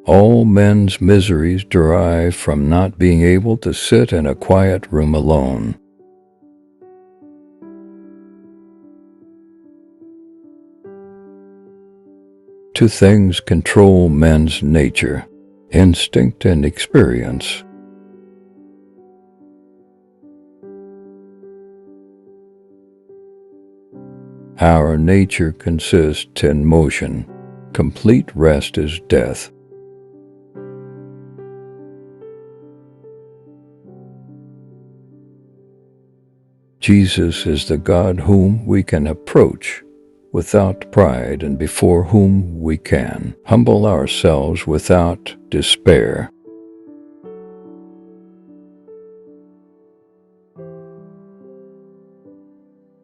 All men's miseries derive from not being able to sit in a quiet room alone. Two things control men's nature: instinct and experience. Our nature consists in motion. Complete rest is death. Jesus is the God whom we can approach without pride and before whom we can humble ourselves without despair.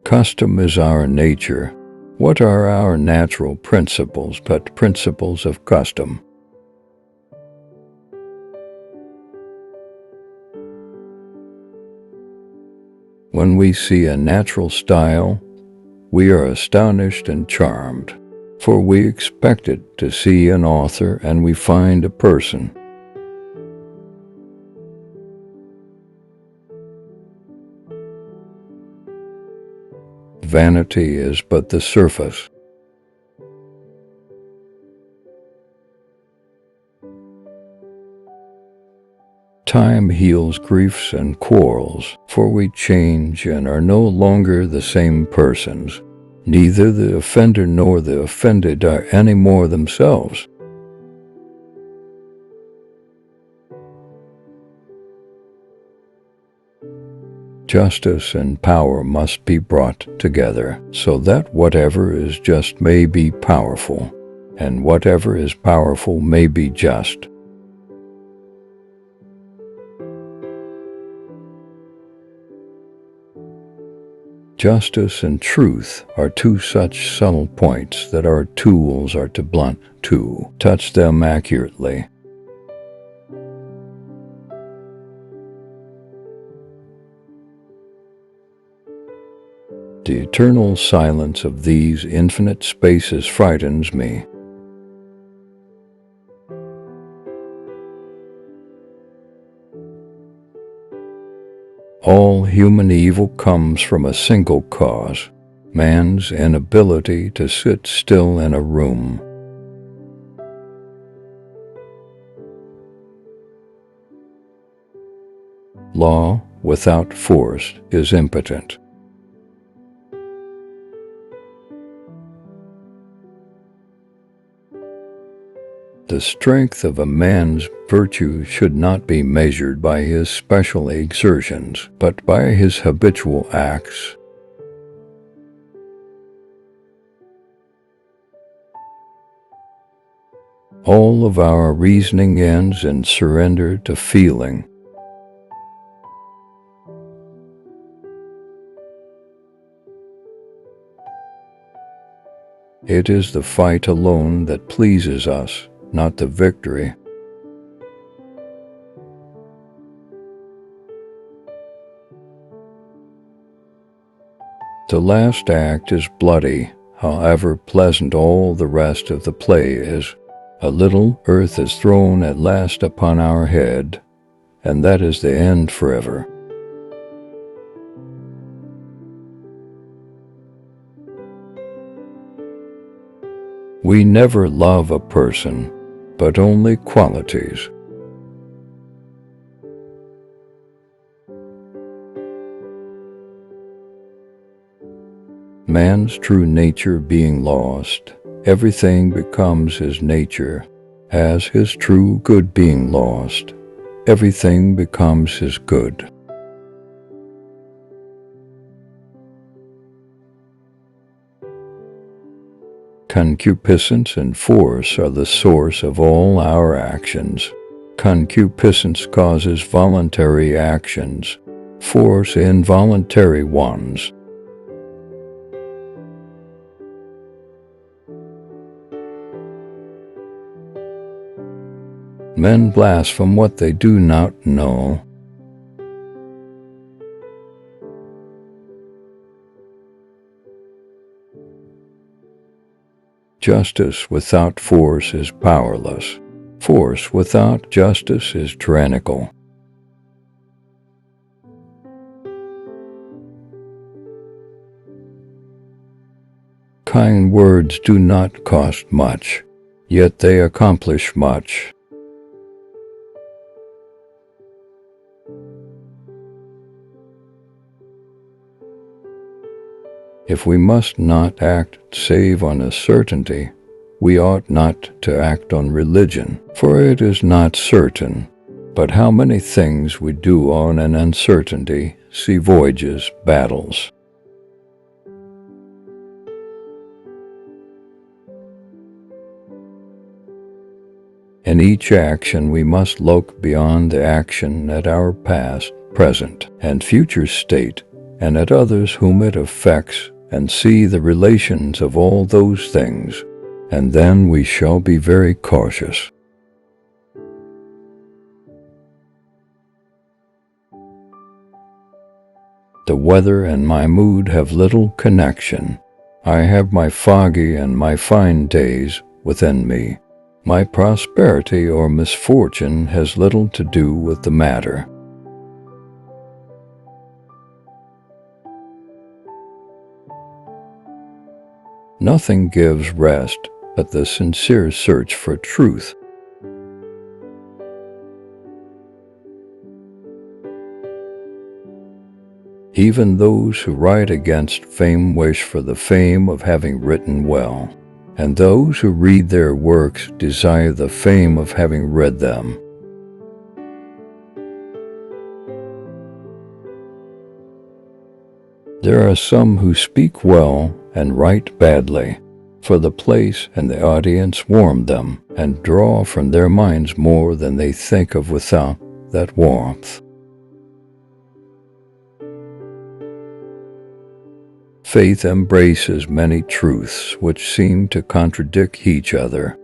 Custom is our nature. What are our natural principles but principles of custom? When we see a natural style, we are astonished and charmed, for we expected to see an author and we find a person. Vanity is but the surface. Time heals griefs and quarrels, for we change and are no longer the same persons. Neither the offender nor the offended are any more themselves. Justice and power must be brought together, so that whatever is just may be powerful, and whatever is powerful may be just. Justice and truth are two such subtle points that our tools are to blunt to touch them accurately. The eternal silence of these infinite spaces frightens me. All human evil comes from a single cause: man's inability to sit still in a room. Law without force is impotent. The strength of a man's virtue should not be measured by his special exertions, but by his habitual acts. All of our reasoning ends in surrender to feeling. It is the fight alone that pleases us, not the victory. The last act is bloody, however pleasant all the rest of the play is. A little earth is thrown at last upon our head, and that is the end forever. We never love a person, but only qualities. Man's true nature being lost, everything becomes his nature. As his true good being lost, everything becomes his good. Concupiscence and force are the source of all our actions. Concupiscence causes voluntary actions, force involuntary ones. Men blaspheme what they do not know. Justice without force is powerless. Force without justice is tyrannical. Kind words do not cost much, yet they accomplish much. If we must not act save on a certainty, we ought not to act on religion, for it is not certain. But how many things we do on an uncertainty, sea voyages, battles. In each action we must look beyond the action at our past, present, and future state, and at others whom it affects, and see the relations of all those things, and then we shall be very cautious. The weather and my mood have little connection. I have my foggy and my fine days within me. My prosperity or misfortune has little to do with the matter. Nothing gives rest but the sincere search for truth. Even those who write against fame wish for the fame of having written well, and those who read their works desire the fame of having read them. There are some who speak well and write badly, for the place and the audience warm them and draw from their minds more than they think of without that warmth. Faith embraces many truths which seem to contradict each other.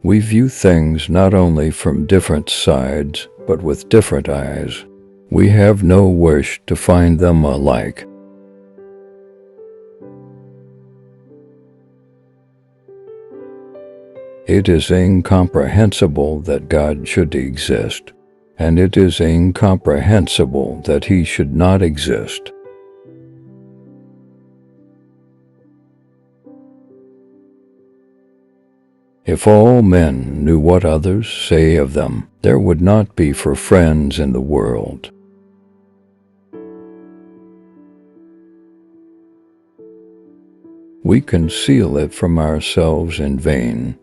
We view things not only from different sides, but with different eyes. We have no wish to find them alike. It is incomprehensible that God should exist, and it is incomprehensible that He should not exist. If all men knew what others say of them, there would not be for friends in the world. We conceal it from ourselves in vain.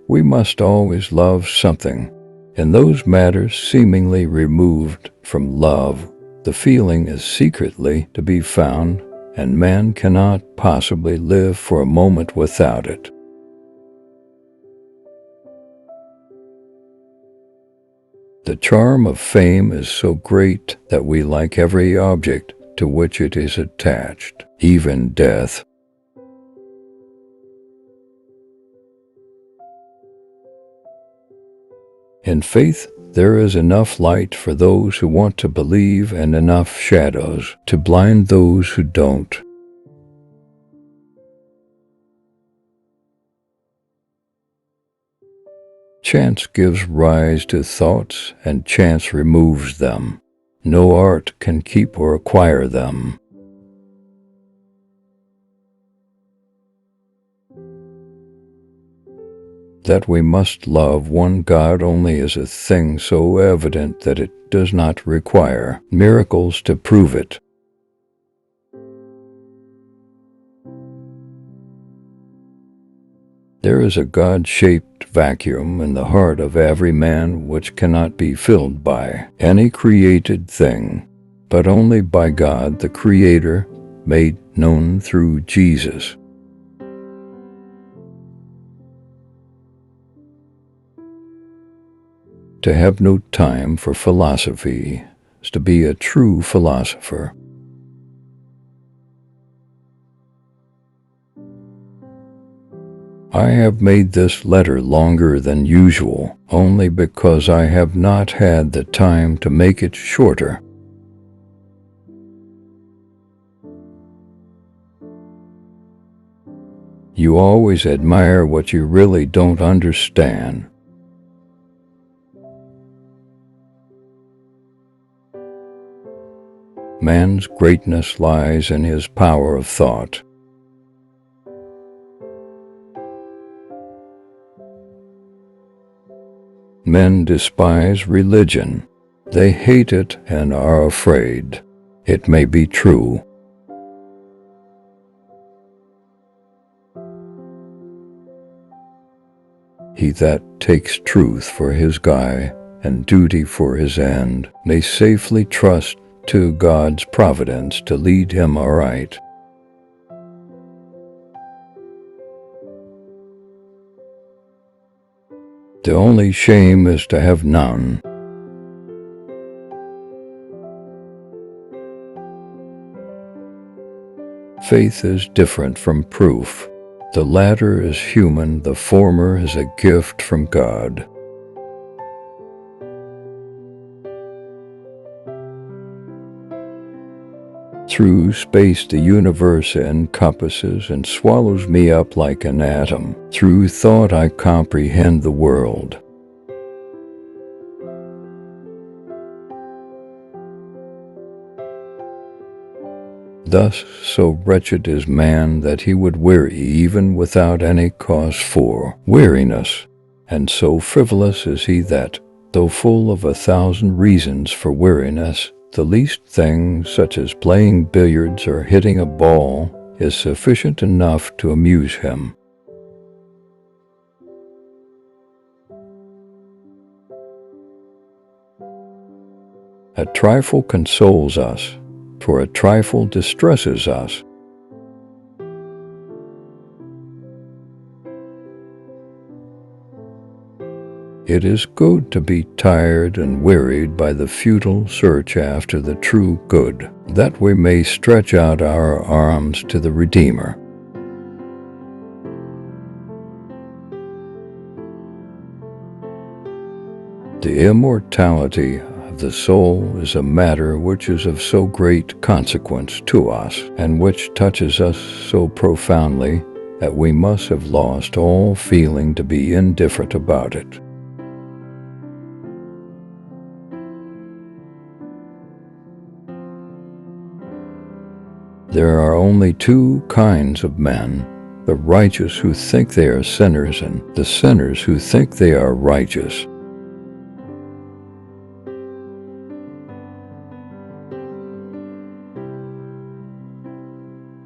We must always love something. In those matters seemingly removed from love, the feeling is secretly to be found, and man cannot possibly live for a moment without it. The charm of fame is so great that we like every object to which it is attached, even death. In faith, there is enough light for those who want to believe and enough shadows to blind those who don't. Chance gives rise to thoughts, and chance removes them. No art can keep or acquire them. That we must love one God only is a thing so evident that it does not require miracles to prove it. There is a God-shaped vacuum in the heart of every man which cannot be filled by any created thing, but only by God the Creator, made known through Jesus. To have no time for philosophy is to be a true philosopher. I have made this letter longer than usual, only because I have not had the time to make it shorter. You always admire what you really don't understand. Man's greatness lies in his power of thought. Men despise religion. They hate it and are afraid. It may be true. He that takes truth for his guide and duty for his end may safely trust to God's providence to lead him aright. The only shame is to have none. Faith is different from proof. The latter is human, the former is a gift from God. Through space the universe encompasses and swallows me up like an atom. Through thought I comprehend the world. Thus so wretched is man that he would weary even without any cause for weariness, and so frivolous is he that, though full of 1,000 reasons for weariness, the least thing, such as playing billiards or hitting a ball, is sufficient enough to amuse him. A trifle consoles us, for a trifle distresses us. It is good to be tired and wearied by the futile search after the true good, that we may stretch out our arms to the Redeemer. The immortality of the soul is a matter which is of so great consequence to us, and which touches us so profoundly, that we must have lost all feeling to be indifferent about it. There are only two kinds of men, the righteous who think they are sinners and the sinners who think they are righteous.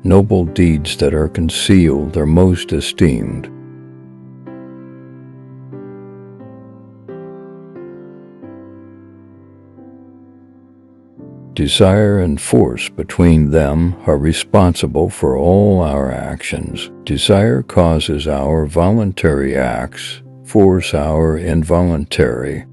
Noble deeds that are concealed are most esteemed. Desire and force between them are responsible for all our actions. Desire causes our voluntary acts, force our involuntary.